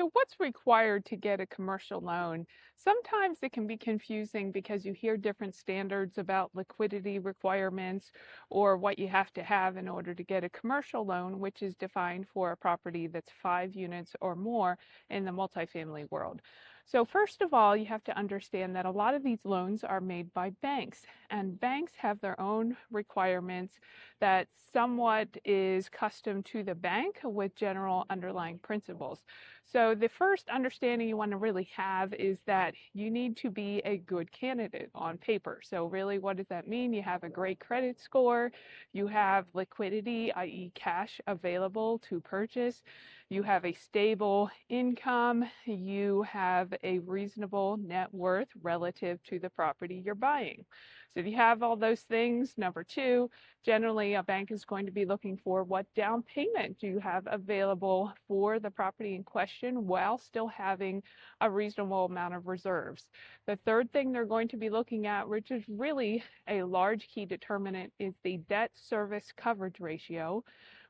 So, what's required to get a commercial loan? Sometimes it can be confusing because you hear different standards about liquidity requirements or what you have to have in order to get a commercial loan, which is defined for a property that's 5 units or more in the multifamily world. So, first of all, you have to understand that a lot of these loans are made by banks, and banks have their own requirements that somewhat is custom to the bank with general underlying principles. So the first understanding you want to really have is that you need to be a good candidate on paper. So really, what does that mean? You have a great credit score, you have liquidity, i.e. cash available to purchase, you have a stable income, you have a reasonable net worth relative to the property you're buying. So if you have all those things, number two, generally a bank is going to be looking for what down payment do you have available for the property in question while still having a reasonable amount of reserves. The third thing they're going to be looking at, which is really a large key determinant, is the debt service coverage ratio,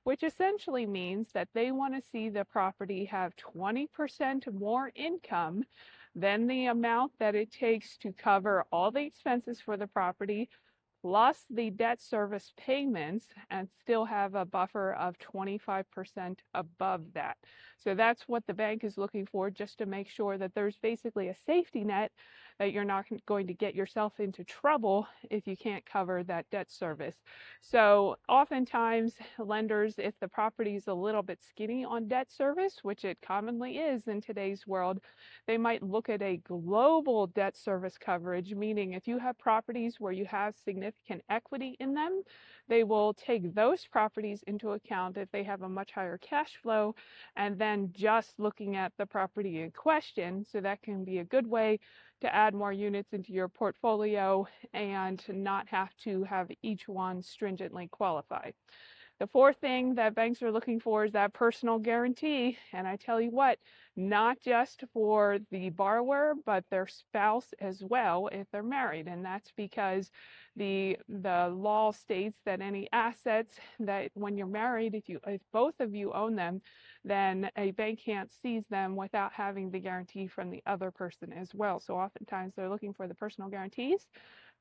which essentially means that they want to see the property have 20% more income than the amount that it takes to cover all the expenses for the property plus the debt service payments and still have a buffer of 25% above that. So that's what the bank is looking for, just to make sure that there's basically a safety net that you're not going to get yourself into trouble if you can't cover that debt service. So oftentimes lenders, if the property is a little bit skinny on debt service, which it commonly is in today's world, they might look at a global debt service coverage, meaning if you have properties where you have significant equity in them, they will take those properties into account if they have a much higher cash flow, and then just looking at the property in question. So that can be a good way to add more units into your portfolio and not have to have each one stringently qualify. The fourth thing that banks are looking for is that personal guarantee. And I tell you what, not just for the borrower, but their spouse as well if they're married. And that's because the law states that any assets that when you're married, if both of you own them, then a bank can't seize them without having the guarantee from the other person as well. So oftentimes they're looking for the personal guarantees,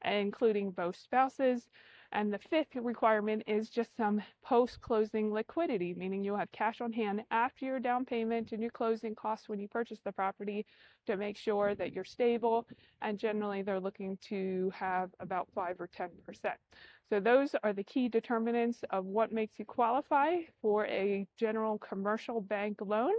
including both spouses. And the fifth requirement is just some post-closing liquidity, meaning you'll have cash on hand after your down payment and your closing costs when you purchase the property to make sure that you're stable. And generally, they're looking to have about 5 or 10%. So those are the key determinants of what makes you qualify for a general commercial bank loan.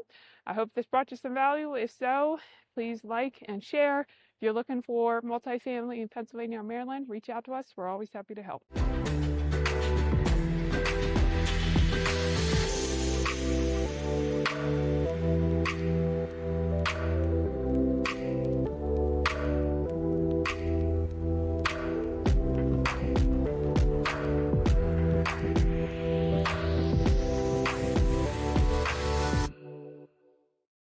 I hope this brought you some value. If so, please like and share. If you're looking for multifamily in Pennsylvania or Maryland, reach out to us. We're always happy to help.